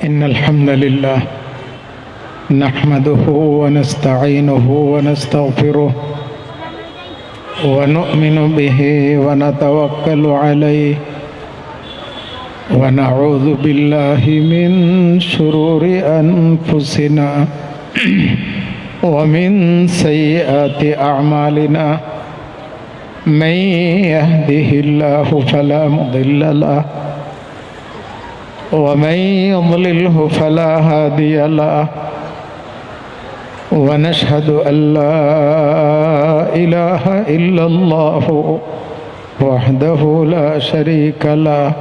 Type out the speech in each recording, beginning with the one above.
إن الحمد لله نحمده ونستعينه ونستغفره ونؤمن به ونتوكل عليه ونعوذ بالله من شرور أنفسنا ومن سيئات أعمالنا من يهده الله فلا مضل له ومن يضلله فلا هادي له ونشهد أن لا إله إلا الله وحده لا شريك له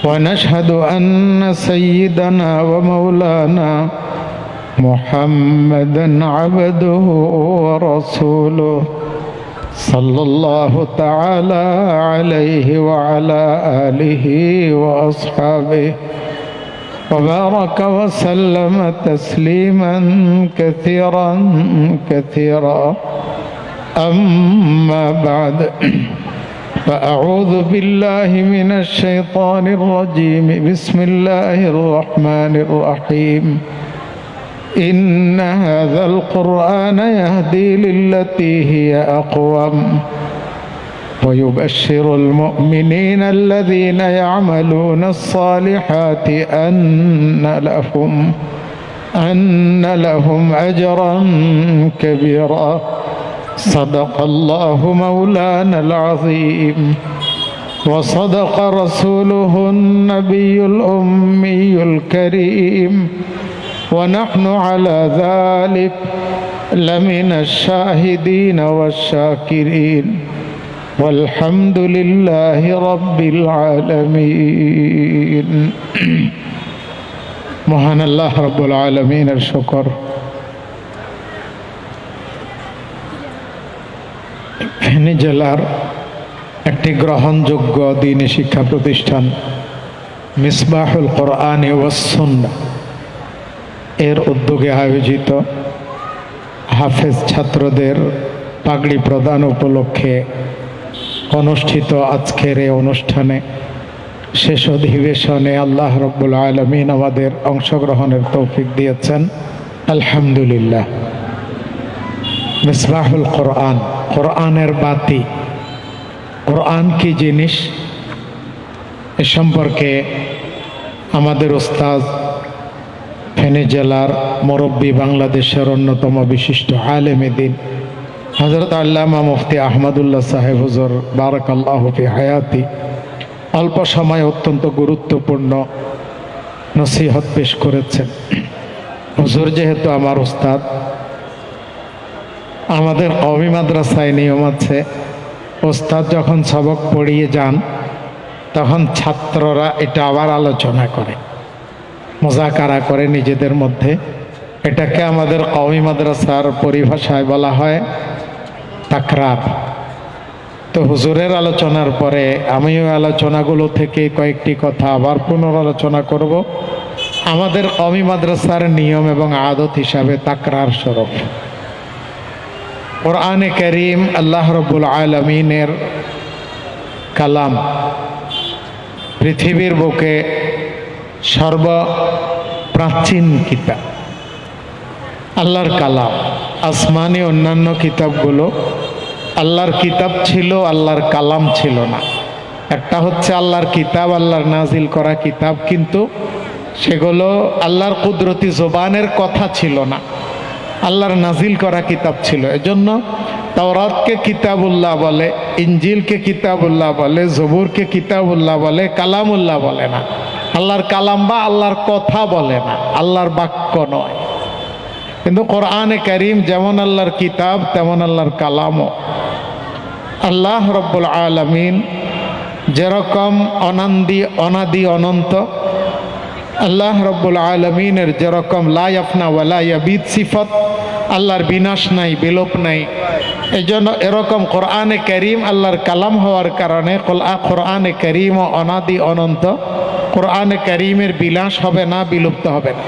ونشهد أن سيدنا ومولانا محمدا عبده ورسوله صلى الله تعالى عليه وعلى آله وأصحابه وبارك وسلم تسليما كثيرا كثيرا أما بعد فأعوذ بالله من الشيطان الرجيم بسم الله الرحمن الرحيم إن هذا القرآن يهدي للتي هي أقوم ويبشر المؤمنين الذين يعملون الصالحات أن لهم أجرا كبيرا صدق الله مولانا العظيم وصدق رسوله النبي الأمي الكريم ونحن على ذلك لمن الشاهدين والشاكرين والحمد لله رب العالمين মহান আল্লাহ রব্বুল আলামিনের শুকর। ফেনী জেলার একটি গ্রহণযোগ্য দ্বীনী শিক্ষা প্রতিষ্ঠান মিসবাহুল কোরআন ওয়াস সুন্নাহ এর উদ্যোগে আয়োজিত হাফেজ ছাত্রদের পাগড়ি প্রদান উপলক্ষে অনুষ্ঠিত আজকের এই অনুষ্ঠানে শেষ অধিবেশনে আল্লাহ রব্বুল আলামিন আমাদের অংশগ্রহণের তৌফিক দিয়েছেন, আলহামদুলিল্লাহ। মিসবাহুল কোরআন, কোরআনের বাতি, কোরআন কি জিনিস এ সম্পর্কে আমাদের উস্তাদ ফেনী জেলার মুরব্বী, বাংলাদেশের অন্যতম বিশিষ্ট আলেমে দ্বীন হযরত আল্লামা মুফতি আহমদুল্লাহ সাহেব হুজুর বারাকাল্লাহু ফি হায়াতি অল্প সময় অত্যন্ত গুরুত্বপূর্ণ নসিহত পেশ করেছেন। হুজুর যেহেতু আমার উস্তাদ, আমাদের কওমি মাদ্রাসায় নিয়ম আছে, উস্তাদ যখন সবক পড়িয়ে যান তখন ছাত্ররা এটা আবার আলোচনা করে, মুযাকারা করে নিজেদের মধ্যে। এটাকে আমাদের কওমি মাদ্রাসার পরিভাষায় বলা হয় তাকরার। তো হুজুরের আলোচনার পরে আমি ওই আলোচনাগুলো থেকে কয়েকটি কথা আবার পুনরালোচনা করব। আমাদের কওমি মাদ্রাসার নিয়ম এবং আদত হিসাবে তাকরার স্বরূপ কোরআনে কারীম আল্লাহ রাব্বুল আলামিনের কালাম, পৃথিবীর বুকে সর্বপ্রাচীন কিতাব, আল্লাহর কালাম। আসমানি অন্যান্য কিতাবগুলো আল্লাহর কিতাব ছিল, আল্লাহর কালাম ছিল না। একটা হচ্ছে আল্লাহর কিতাব, আল্লাহর নাজিল করা কিতাব, কিন্তু সেগুলো আল্লাহর কুদরতি জবানের কথা ছিল না, আল্লাহর নাজিল করা কিতাব ছিল। এজন্য তাওরাতকে কিতাবুল্লাহ বলে, ইনজিলকে কিতাবুল্লাহ বলে, জবুরকে কিতাবুল্লাহ বলে, কালামুল্লাহ বলে না। আল্লাহর কালাম বা আল্লাহর কথা বলে না, আল্লাহর বাক্য নয়। কিন্তু কোরআনে কারীম যেমন আল্লাহর কিতাব তেমন আল্লাহর কালামও। আল্লাহ রব্বুল আলামিন যেরকম অনাদি অনন্ত, আল্লাহ রব্বুল আলামিনের যেরকম লা ইয়াফনা ওয়া লা ইয়াবিদ সিফত, আল্লাহর বিনাশ নাই, বিলোপ নাই। এজন্য এরকম কোরআনে কারীম আল্লাহর কালাম হওয়ার কারণে কোরআনে কারীমও অনাদি অনন্ত। কোরআনে কারীমের বিলাস হবে না, বিলুপ্ত হবে না।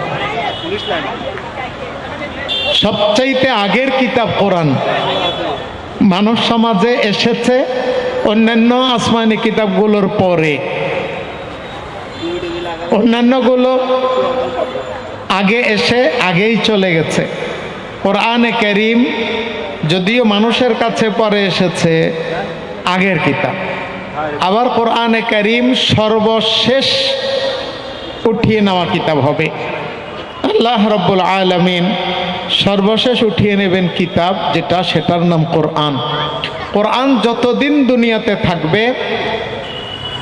সবচাইতে আগের কিতাব কোরআন মানব সমাজে এসেছে অন্যান্য আসমানি কিতাবগুলোর পরে। অন্যান্যগুলো আগে এসে আগেই চলে গেছে। কোরআনে কারীম যদিও মানুষের কাছে পরে এসেছে, আগের কিতাব। আবার কোরআনে কারীম সর্বশেষ উঠিয়ে নেওয়া কিতাব হবে। আল্লাহ রাব্বুল আলামিন সর্বশেষ উঠিয়ে নেবেন কিতাব যেটা, সেটার নাম কোরআন। কোরআন যতদিন দুনিয়াতে থাকবে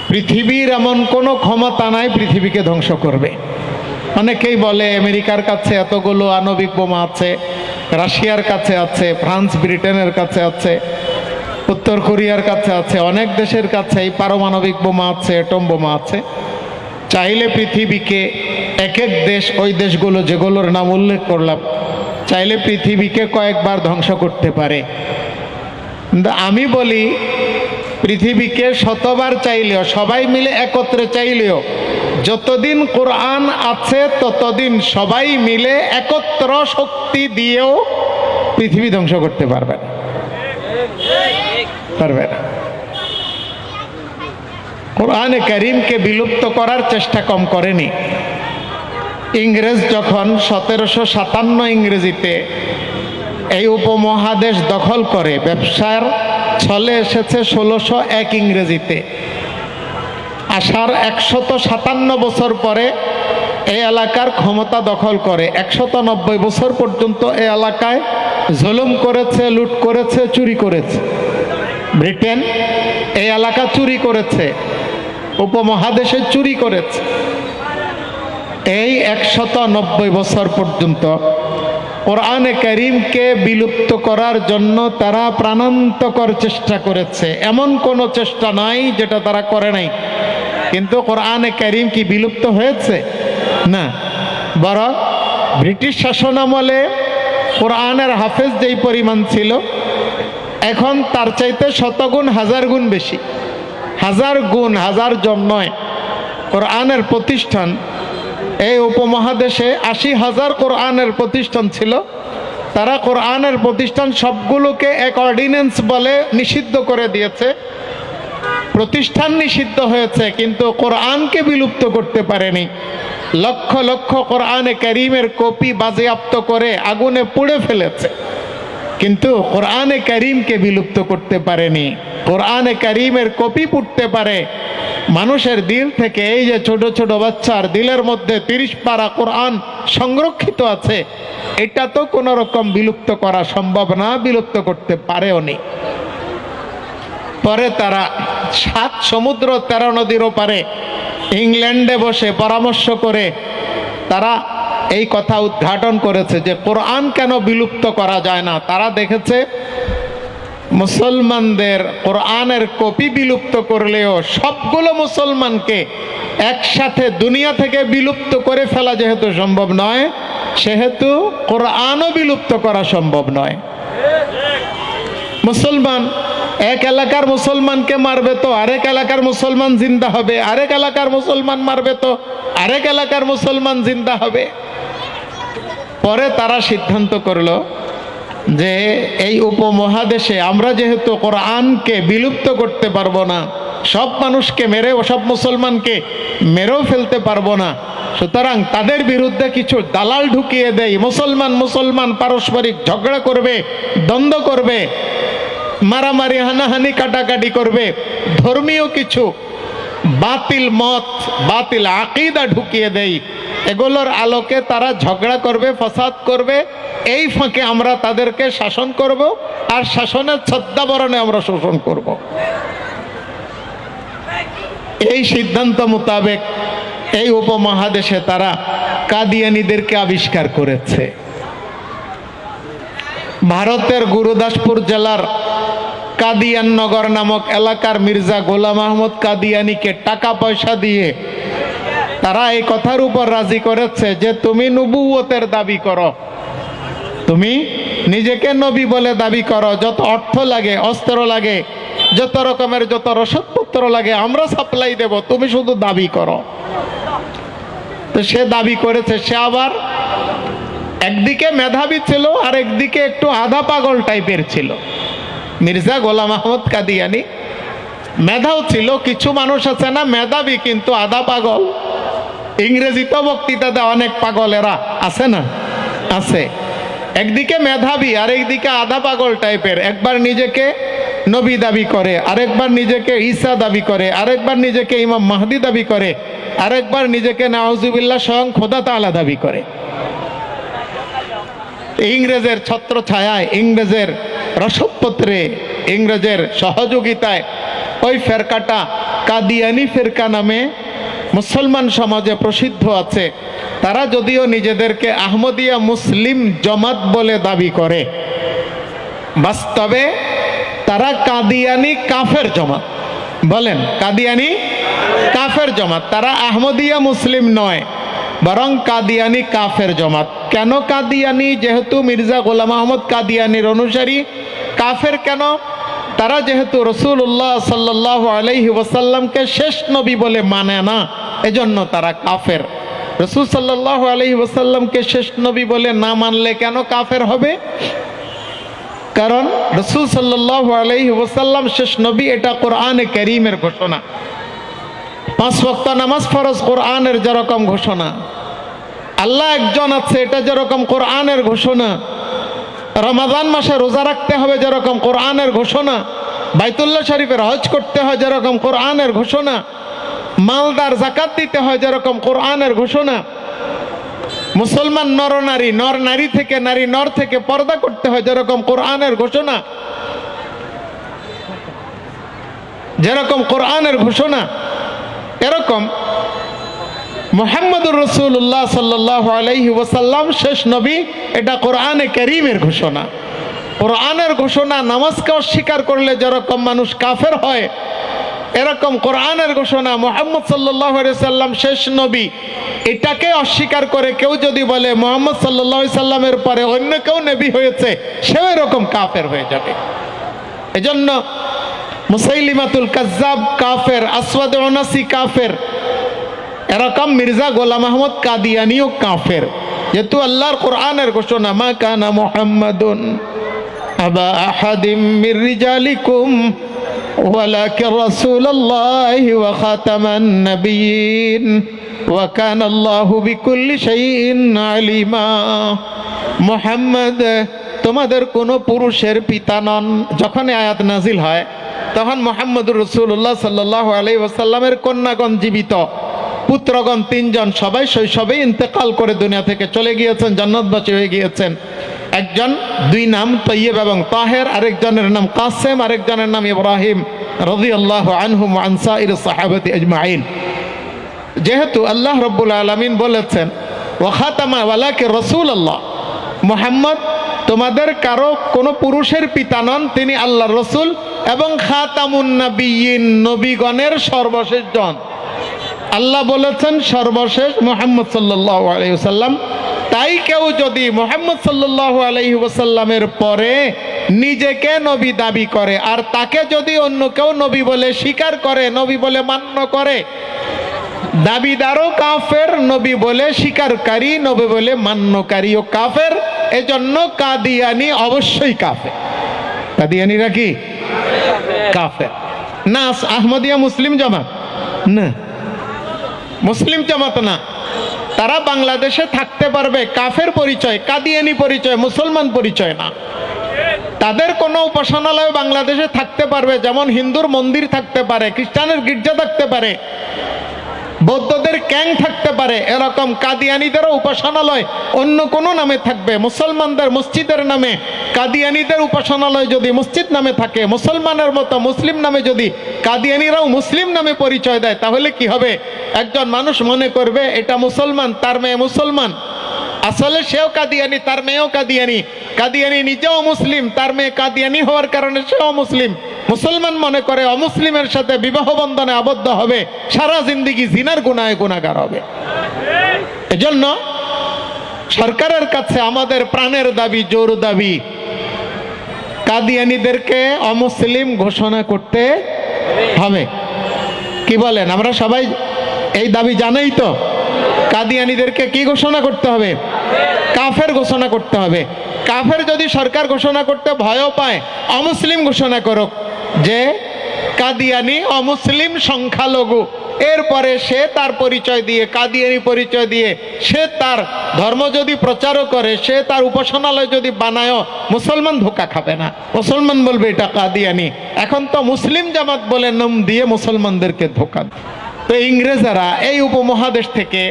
পৃথিবীর এমন কোনো ক্ষমতা নাই পৃথিবীকে ধ্বংস করবে। অনেকেই বলে আমেরিকার কাছে এতগুলো আণবিক বোমা আছে, রাশিয়ার কাছে আছে, ফ্রান্স ব্রিটেনের কাছে আছে, উত্তর কোরিয়ার কাছে আছে, অনেক দেশের কাছেই পারমাণবিক বোমা আছে, অ্যাটম বোমা আছে। চাইলে পৃথিবীকে এক এক দেশ, ওই দেশগুলো যেগুলোর নাম উল্লেখ করলাম, চাইলে পৃথিবীকে কয়েকবার ধ্বংস করতে পারে। কিন্তু আমি বলি পৃথিবীকে শতবার চাইলেও, সবাই মিলে একত্রে চাইলেও, যতদিন কোরআন আছে ততদিন সবাই মিলে একত্র শক্তি দিয়েও পৃথিবী ধ্বংস করতে পারবে না, পারবে না। কোরআনে কারীমকে বিলুপ্ত করার চেষ্টা কম করেনি। ইংরেজ যখন 1757 ইংরেজিতে এই উপমহাদেশ দখল করে, ব্যবসার ছলে এসেছে 1601 ইংরেজিতে, আসার 157 বছর পরে এই এলাকার ক্ষমতা দখল করে। 190 বছর পর্যন্ত এই এলাকায় জুলুম করেছে, লুট করেছে, চুরি করেছে। ব্রিটেন এই এলাকা চুরি করেছে, উপমহাদেশে চুরি করেছে। এই 190 বছর পর্যন্ত কোরআনে কারীমকে বিলুপ্ত করার জন্য তারা প্রাণান্তকর চেষ্টা করেছে। এমন কোনো চেষ্টা নাই যেটা তারা করে নাই। কিন্তু কোরআনে কারীম কি বিলুপ্ত হয়েছে? না, বরং ব্রিটিশ শাসনামলে কোরআনের হাফেজ যেই পরিমাণ ছিল, এখন তার চাইতে শতগুণ হাজার গুণ বেশি। হাজার গুণ, হাজার জন নয়। কোরআনের প্রতিষ্ঠান এই উপমহাদেশে 80,000 কোরআনের প্রতিষ্ঠান ছিল। তারা কোরআনের প্রতিষ্ঠান সবগুলোকে এক অর্ডিন্যান্স বলে নিষিদ্ধ করে দিয়েছে। প্রতিষ্ঠান নিষিদ্ধ হয়েছে কিন্তু কোরআনকে বিলুপ্ত করতে পারেনি। লক্ষ লক্ষ কোরআনে কারীমের কপি বাজেয়াপ্ত করে আগুনে পুড়ে ফেলেছে, কিন্তু কোরআনে কারীমকে বিলুপ্ত করতে পারেনি। কোরআনে কারীমের কপি পুড়তে পারে, মানুষের দিল থেকে এই যে ছোট ছোট বাচ্চার দিলের মধ্যে 30 পারা কোরআন সংরক্ষিত আছে, এটা তো কোনো রকম বিলুপ্ত করা সম্ভব না, বিলুপ্ত করতে পারেও নি। পরে তারা 7 সমুদ্র 13 নদীর ওপারে ইংল্যান্ডে বসে পরামর্শ করে তারা এই কথা উদ্ঘাটন করেছে যে কোরআন কেন বিলুপ্ত করা যায় না। তারা দেখেছে মুসলমানদের কোরআনের কপি বিলুপ্ত করলেও সবগুলো মুসলমানকে একসাথে দুনিয়া থেকে বিলুপ্ত করে ফেলা যেহেতু সম্ভব নয়, সেহেতু কোরআনও বিলুপ্ত করা সম্ভব নয়। মুসলমান এক এলাকার মুসলমানকে মারবে তো আরেক এলাকার মুসলমান জিন্দা হবে, আরেক এলাকার মুসলমান মারবে তো আরেক এলাকার মুসলমান জিন্দা হবে। পরে তারা সিদ্ধান্ত করলো যে এই উপমহাদেশে আমরা যেহেতু কোরআনকে বিলুপ্ত করতে পারবো না, সব মানুষকে মেরে ও সব মুসলমানকে মেরেও ফেলতে পারবো না, সুতরাং তাদের বিরুদ্ধে কিছু দালাল ঢুকিয়ে দেয়। মুসলমান মুসলমান পারস্পরিক ঝগড়া করবে, দ্বন্দ্ব করবে, মারামারি হানাহানি কাটাকাটি করবে, ধর্মীয় কিছু বাতিল মত বাতিল আকীদা ঢুকিয়ে দেয়। এগুলোর আলোকে তারা ঝগড়া করবে, ফাসাদ করবে, এই ফাঁকে আমরা তাদেরকে শাসন করব আর শাসনের ছদ্মাবরণে আমরা শোষণ করব। এই সিদ্ধান্ত মোতাবেক এই উপমহাদেশে তারা কাদিয়ানীদেরকে আবিষ্কার করেছে। ভারতের গুরুদাসপুর জেলার কাদিয়াননগর নামক এলাকার মির্জা গোলাম আহমদ কাদিয়ানীকে টাকা পয়সা দিয়ে তারা এই কথার উপর রাজি করেছে যে তুমি নবুয়তের দাবি করো, তুমি নিজেকে নবী বলে দাবি করো, যত অর্থ লাগে, অস্ত্র লাগে, যত রকমের যত রসদপত্র লাগে আমরা সাপ্লাই দেব, তুমি শুধু দাবি করো। তো সে দাবি করেছে। সে আবার একদিকে মেধাবী ছিল আর একদিকে একটু আধা পাগল টাইপের ছিল। মির্জা গোলাম আহমদ কাদিয়ানী মেধাও ছিল, কিছু মানুষ আছে না মেধাবী কিন্তু আধা পাগল, ইংরেজিতেও বক্তৃতা দেয় অনেক পাগলেরা আছে না? আছে। একদিকে মেধাবী আর একদিকে আধা পাগল টাইপের। একবার নিজেকে নবী দাবি করে, আরেকবার নিজেকে ঈসা দাবি করে, আরেকবার নিজেকে ইমাম মাহদি দাবি করে, আরেকবার নিজেকে নাউজুবিল্লাহ স্বয়ং খোদা তাআলা দাবি করে। ইংরেজের ছত্র ছায়ায়, ইংরেজের রসদপত্রে, ইংরেজের সহযোগিতায় ওই ফেরকাটা কাদিয়ানি ফেরকা নামে মুসলমান সমাজে প্রসিদ্ধ আছে। তারা যদিও নিজেদেরকে আহমদিয়া মুসলিম জমাত বলে দাবি করে, বাস্তবে তারা কাদিয়ানি কাফের জমাত। বলেন, কাদিয়ানি কাফের জমাত। তারা আহমদিয়া মুসলিম নয়, বরং কাদিয়ানি কাফের জমাত। কেন কাদিয়ানি? যেহেতু মির্জা গোলাম আহমদ কাদিয়ানির অনুসারী। কাফের কেন? তারা যেহেতু রাসূলুল্লাহ সাল্লাল্লাহু আলাইহি ওয়াসাল্লামকে শেষ নবী বলে মানে না, এজন্য তারা কাফের। রাসূল সাল্লাল্লাহু আলাইহি ওয়াসাল্লামকে শেষ নবী বলে না মানলে কেন কাফের হবে? কারণ রাসূল সাল্লাল্লাহু আলাইহি ওয়াসাল্লাম শেষ নবী, এটা কোরআনে কারীমের ঘোষণা। 5 ওয়াক্ত নামাজ ফরজ কোরআনের যেরকম ঘোষণা, আল্লাহ একজন আছে এটা যেরকম কোরআনের ঘোষণা, রমাদান মাসে রোজা রাখতে হবে যেরকম কোরআনের ঘোষণা, বাইতুল্লাহ শরীফের হজ করতে হয় যেরকম কোরআনের ঘোষণা, মালদার যাকাত দিতে হয় যেরকম কোরআনের ঘোষণা, মুসলমান নর নারী থেকে, নারী নর থেকে পর্দা করতে হয় যেরকম কোরআনের ঘোষণা, যেরকম কোরআনের ঘোষণা, এরকম মুহাম্মদুর রাসূলুল্লাহ সাল্লাল্লাহু আলাইহি ওয়াসাল্লাম শেষ নবী, এটা কোরআনে কারীমের ঘোষণা। কোরআনের ঘোষণা নামাজকে অস্বীকার করলে যেরকম মানুষ কাফের হয়, এরকম কোরআনের ঘোষণা মুহাম্মদ সাল্লাল্লাহু আলাইহি সাল্লাম শেষ নবী, এটাকে অস্বীকার করে কেউ যদি বলে মুহাম্মদ সাল্লাল্লাহু আলাইহি সাল্লামের পরে অন্য কেউ নবী হয়েছে, সেও এরকম কাফের হয়ে যাবে। এজন্য মুসাইলিমাতুল কাজ্জাব কাফের, আসওয়াদ উনাসি কাফের, এরকম মির্জা গোলাম আহমদ কাদিয়ানিও কাফের। যেহেতু আল্লাহর কোরআনের ঘোষণা, মা কানা মুহাম্মাদুন আবা আহাদিম মির রিজালিকুম ওয়ালাকিন রাসূলুল্লাহি ওয়া খাতামান নাবিয়্যিন ওয়া কানা আল্লাহু বিকুল্লি শাইইন আলিমা। মুহাম্মদ তোমাদের কোনো পুরুষের পিতা নন। যখন আয়াত নাজিল হয় তখন মুহাম্মদুর রাসূলুল্লাহ সাল্লাল্লাহু আলাইহি ওয়াসাল্লামের কন্যাগণ জীবিত, পুত্রগণ 3 জন, সবাই শৈশবে ইন্তেকাল করে দুনিয়া থেকে চলে গিয়েছেন, জান্নাতবাসী হয়ে গিয়েছেন। একজন 2 নাম তৈয়ব এবং তাহের, আরেকজনের নাম কাসেম, আরেকজনের নাম ইব্রাহিম রাদিয়াল্লাহু আনহুম ওয়া আন সাইর সাহাবাতি আজমাইন। যেহেতু আল্লাহ রাব্বুল আলামিন বলেছেন ওয়া খাতামা ওয়ালাকিন রাসূলুল্লাহ, মুহাম্মদ তোমাদের কারো কোনো পুরুষের পিতা নন, তিনি আল্লাহর রাসূল এবং খাতামুন নাবিয়্যিন, নবীগণের সর্বশেষ জন। আল্লাহ বলেছেন সর্বশেষ মুহাম্মদ সাল্লাল্লাহু আলাইহি ওয়াসাল্লাম। তাই কেউ যদি মুহাম্মদ সাল্লাল্লাহু আলাইহি ওয়াসাল্লামের পরে নিজেকে নবী দাবি করে, আর তাকে যদি অন্য কেউ নবী বলে স্বীকার করে, নবী বলে মান্য করে, দাবিদারও কাফের, নবী বলে স্বীকারকারী, নবী বলে মান্যকারীও কাফের। এজন্য কাদিয়ানি অবশ্যই কাফের। কাদিয়ানিরা কি কাফের না? আহমদিয়া মুসলিম জামাত না, মুসলিম জামাত না। তারা বাংলাদেশে থাকতে পারবে, কাফের পরিচয়, কাদিয়ানি পরিচয়, মুসলমান পরিচয় না। তাদের কোনো উপাসনালয় বাংলাদেশে থাকতে পারবে, যেমন হিন্দুর মন্দির থাকতে পারে, খ্রিস্টানের গির্জা থাকতে পারে, বৌদ্ধদের ক্যাং থাকতে পারে, এরকম কাদিয়ানিদেরও উপাসনালয় অন্য কোনো নামে থাকবে। মুসলমানদের মসজিদের নামে কাদিয়ানিদের উপাসনালয় যদি মসজিদ নামে থাকে, মুসলমানের মতো মুসলিম নামে যদি কাদিয়ানিরাও মুসলিম নামে পরিচয় দেয়, তাহলে কি হবে? একজন মানুষ মনে করবে এটা মুসলমান, তার মেয়ে মুসলমান, আসলে সেও কাদিয়ানি, তার মেয়েও কাদিয়ানি। কাদিয়ানি নিজেও মুসলিম, তার মেয়ে কাদিয়ানি হওয়ার কারণে সেও মুসলিম। মুসলমান মনে করে অমুসলিমের সাথে বিবাহ বন্ধনে আবদ্ধ হবে, সারা জিন্দেগি জিনার গুনাহে গুনাহগার হবে। এজন্য সরকারের কাছে আমাদের প্রাণের দাবি, জোর দাবি, কাদিয়ানিদেরকে অমুসলিম ঘোষণা করতে হবে। কি বলেন? আমরা সবাই এই দাবি জানাই তো? কাদিয়ানিদেরকে কি ঘোষণা করতে হবে? কাফের ঘোষণা করতে হবে। কাফের যদি সরকার ঘোষণা করতে ভয়ও পায়, অমুসলিম ঘোষণা করুক যে কাদিয়ানি অমুসলিম সংখ্যালঘু, এরপরে সে তার পরিচয় দিয়ে, কাদিয়ানি পরিচয় দিয়ে সে তার ধর্ম যদি প্রচারও করে, সে তার উপাসনালয় যদি বানায়ও, মুসলমান ধোকা খাবে না। মুসলমান বলবে এটা কাদিয়ানি। এখন তো মুসলিম জামাত বলে নাম দিয়ে মুসলমানদেরকে ধোকা দেয়। তো ইংরেজরা এই উপমহাদেশ থেকে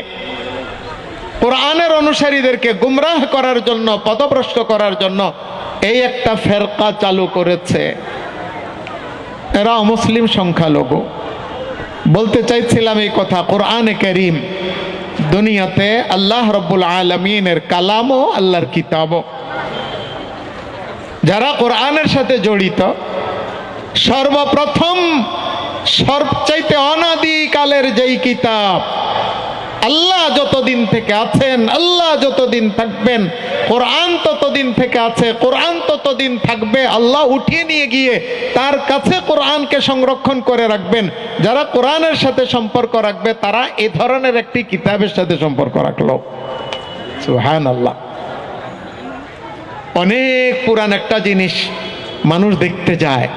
কোরআনের অনুসারীদেরকে গুমরাহ করার জন্য, পথভ্রষ্ট করার জন্য এই একটা ফেরকা চালু করেছে। এরা অমুসলিম সংখ্যালঘু। বলতে চাইছিলাম এই কথা, কোরআনে কারীম দুনিয়াতে আল্লাহ রাব্বুল আলামিনের কালামও আল্লাহর কিতাবও। যারা কোরআনের সাথে জড়িত, সর্বপ্রথম সবচাইতে অনাদিকালের যেই কিতাব, আল্লাহ যতদিন থেকে আছেন, আল্লাহ যতদিন থাকবেন, কোরআন ততদিন থেকে আছে, কোরআন ততদিন থাকবে। আল্লাহ উঠিয়ে নিয়ে গিয়ে তার কাছে কোরআনকে সংরক্ষণ করে রাখবেন। যারা কোরআনের সাথে সম্পর্ক রাখবে তারা এই ধরনের একটি কিতাবের সাথে সম্পর্ক রাখলো। সুবহানাল্লাহ। অনেক পুরান একটা জিনিস মানুষ দেখতে যায়,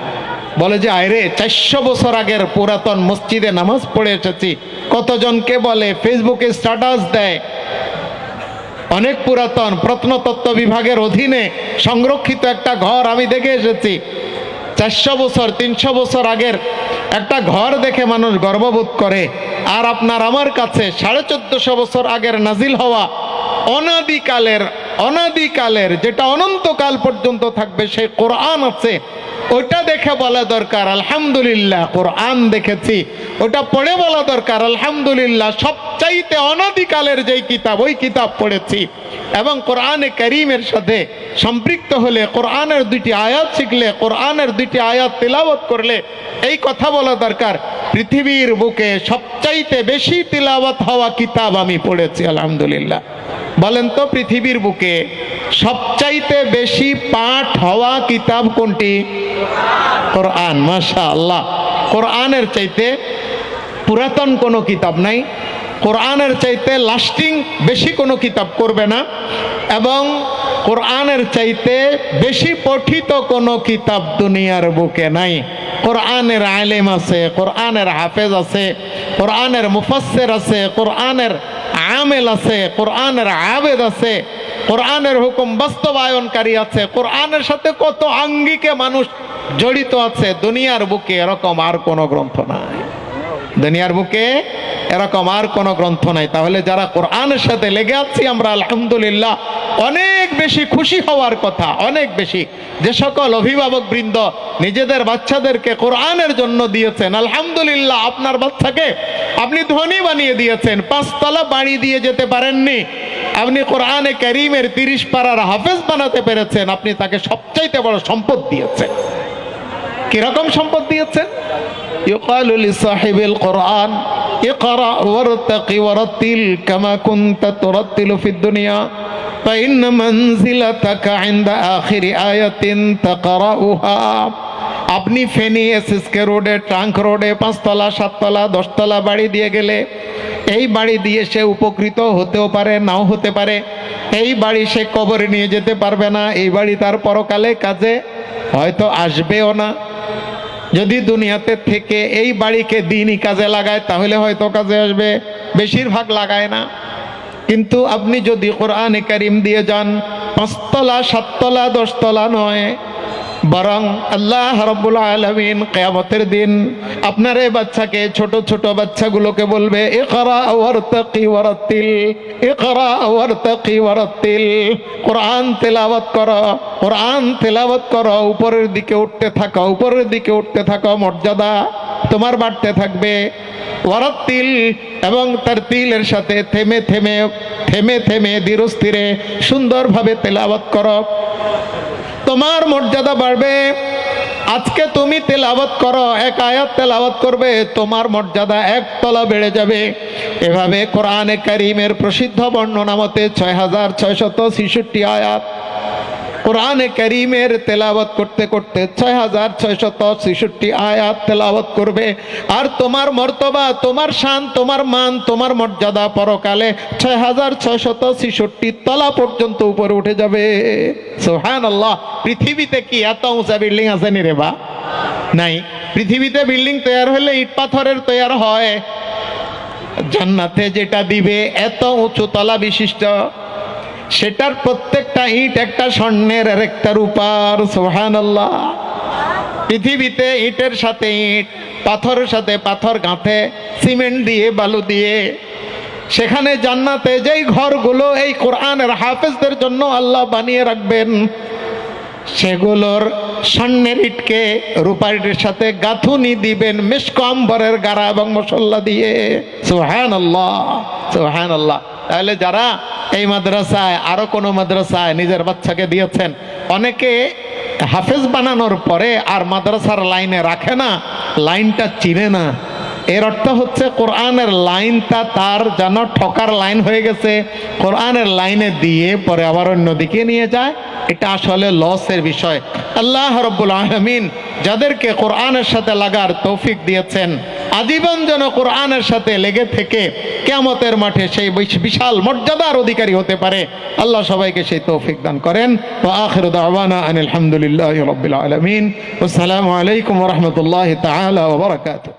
বলে যে আরে 400 বছর আগের পুরাতন মসজিদে নামাজ পড়ে এসেছি। কতজনকে বলে, ফেসবুকে স্ট্যাটাস দেয়। অনেক পুরাতন প্রত্নতত্ত্ব বিভাগের অধীনে সংরক্ষিত একটা ঘর আমি দেখে এসেছি। 400 বছর 300 বছর আগের একটা ঘর দেখে মানুষ গর্ববোধ করে। আর আপনার আমার কাছে 1450 বছর আগের নাজিল হওয়া অনাদিকালের যেটা অনন্তকাল পর্যন্ত থাকবে সেই কোরআন আছে। ওটা দেখে বলা দরকার আলহামদুলিল্লাহ কোরআন দেখেছি। ওটা পড়ে বলা দরকার আলহামদুলিল্লাহ সবচাইতে অনাদিকালের যেই কিতাব, ওই কিতাব পড়েছি। এবং কোরআনে কারীমের সাথে সম্পৃক্ত হলে, কোরআনের 2টি আয়াত শিখলে, কোরআনের 2টি আয়াত তিলাওয়াত করলে এই কথা বলা দরকার, পৃথিবীর বুকে সবচাইতে বেশি তিলাওয়াত হওয়া কিতাব আমি পড়েছি আলহামদুলিল্লাহ। বলেন তো পৃথিবীর বুকে সবচাইতে বেশি পাঠ হওয়া কিতাব কোনটি? কোরআন। মাশাআল্লাহ। কোরআনের চাইতে পুরাতন কোনো কিতাব নাই, কোরআনের চাইতে লাস্টিং বেশি কোনো কিতাব করবে না, এবং কোরআনের চাইতে বেশি পঠিত কোনো কিতাব দুনিয়ার বুকে নাই। কোরআনের আলেম আছে, কোরআনের হাফেজ আছে, কোরআনের মুফাসসির আছে, কোরআনের আমেল আছে, কোরআনের আবেদ আছে, কোরআনের হুকুম বাস্তবায়নকারী আছে, কোরআনের সাথে কত আঙ্গিকে মানুষ জড়িত আছে। দুনিয়ার বুকে এরকম আর কোনো গ্রন্থ নাই। দুনিয়ার বুকে এরকম আর কোনো গ্রন্থ নাই। তাহলে যারা কোরআনের সাথে লেগে আছি আমরা আলহামদুলিল্লাহ, অনেক বেশি খুশি হওয়ার কথা, অনেক বেশি। যে সকল অভিভাবক বৃন্দ নিজেদের বাচ্চাদেরকে কোরআনের জন্য দিয়েছেন, আলহামদুলিল্লাহ আপনার বাচ্চাকে আপনি ধনী বানিয়ে দিয়েছেন। 5 তলা বাড়ি দিয়ে যেতে পারেননি, আপনি কোরআনে কারীমের 30 পারার হাফেজ বানাতে পেরেছেন। আপনি তাকে সবচাইতে বড় সম্পদ দিয়েছেন। কিরকম সম্পদ দিয়েছেন? ইউকালু লিসাহিবিল কোরআন ইকরা ওয়ারতাকি ওয়ারাতিল কামা কুনতা তুরাতিলু ফিদ দুনিয়া ফাইন মানজিলাতাকা ইনদা আখিরি আয়াতিন তাকরাউহা। আপনি ফেনী এসএসকে রোডে, ট্রাঙ্ক রোডে 5 তলা 7 তলা 10 তলা বাড়ি দিয়ে গেলে, এই বাড়ি দিয়ে সে উপকৃত হতেও পারে, নাও হতে পারে। এই বাড়ি সে কবরে নিয়ে যেতে পারবে না, এই বাড়ি তার পরকালে কাজে হয়তো আসবেও না। যদি দুনিয়াতে থেকে এই বাড়িকে দিনই কাজে লাগায় তাহলে হয়তো কাজে আসবে, বেশিরভাগ লাগায় না। কিন্তু আপনি যদি কোরআনে কারীম দিয়ে যান, 5 তলা 7 তলা 10 তলা নয়, বরং আল্লাহ রাব্বুল আলামিন কিয়ামতের দিন আপনার এই বাচ্চাকে, ছোট ছোট বাচ্চাগুলোকে বলবে ইকরা ওয়ারতাকি ওয়ারাতিল, ইকরা ওয়ারতাকি ওয়ারাতিল, কোরআন তেলাওয়াত করো, কোরআন তেলাওয়াত করো, উপরের দিকে উঠতে থাকো, উপরের দিকে উঠতে থাকো, মর্যাদা তোমার বাড়তে থাকবে। ওয়ারাতিল, এবং তার তিলের সাথে থেমে থেমে থেমে থেমে ধীরে স্থিরে সুন্দরভাবে তেলাওয়াত করো, তোমার মর্যাদা বাড়বে। আজকে তুমি তেলাওয়াত করো, 1 আয়াত তেলাওয়াত করবে, তোমার মর্যাদা 1 তলা বেড়ে যাবে। এভাবে কোরআনে কারীমের প্রসিদ্ধ বর্ণনা মতে 6666 আয়াত কোরআনে কারীমের তেলাওয়াত করতে করতে 6666 আয়াত তেলাওয়াত করবে। আর তোমার মর্তবা, তোমার শান, তোমার মান, তোমার মর্যাদা পরকালে 6666 তলা পর্যন্ত উপরে উঠে যাবে। সুবহানাল্লাহ। পৃথিবীতে কি এত উঁচা বিল্ডিং আছে নি রে বা? নাই। পৃথিবীতে বিল্ডিং তৈরি হলে ইট পাথরের তৈরি হয়, জান্নাতে যেটা দিবে এত উঁচু তলা বিশিষ্ট, সেটার প্রত্যেকটা ইট একটা স্বর্ণের আর একটা রূপার। সুবহানাল্লাহ। পৃথিবীতে ইটের সাথে ইট, পাথরের সাথে পাথর গাঁথে, সিমেন্ট দিয়ে বালু দিয়ে, সেখানে জান্নাতে যেই ঘরগুলো এই কোরআনের হাফেজদের জন্য আল্লাহ বানিয়ে রাখবেন, সেগুলোর স্বর্ণের ইটকে রূপার ইটের সাথে গাঁথুনি দিবেন মিশক আম্বরের গাড়া এবং মশলা দিয়ে। সুবহানাল্লাহ, সুবহানাল্লাহ। তাহলে যারা এই মাদ্রাসায় আরো কোনো মাদ্রাসায় নিজের বাচ্চাকে দিয়েছেন, অনেকে হাফেজ বানানোর পরে আর মাদ্রাসার লাইনে রাখে না, লাইনটা চিনে না। এর অর্থ হচ্ছে কোরআনের লাইনটা তার যেন ঠকার লাইন হয়ে গেছে, কোরআনের লাইনে দিয়ে পরে আবার অন্যদিকে নিয়ে যায়। এটা আসলে লসের বিষয়। আল্লাহ রাব্বুল আলামিন যাদেরকে কোরআনের সাথে লাগার তৌফিক দিয়েছেন, আজীবন যেন কোরআনের সাথে লেগে থেকে কিয়ামতের মাঠে সেই বিশাল মর্যাদার অধিকারী হতে পারে, আল্লাহ সবাইকে সেই তৌফিক দান করেন। ওয়া আখিরু দাওয়ানা আনিল হামদুলিল্লাহি রাব্বিল আলামিন। আসসালামু আলাইকুম ওয়া রাহমাতুল্লাহি তাআলা ওয়া বারাকাতুহু।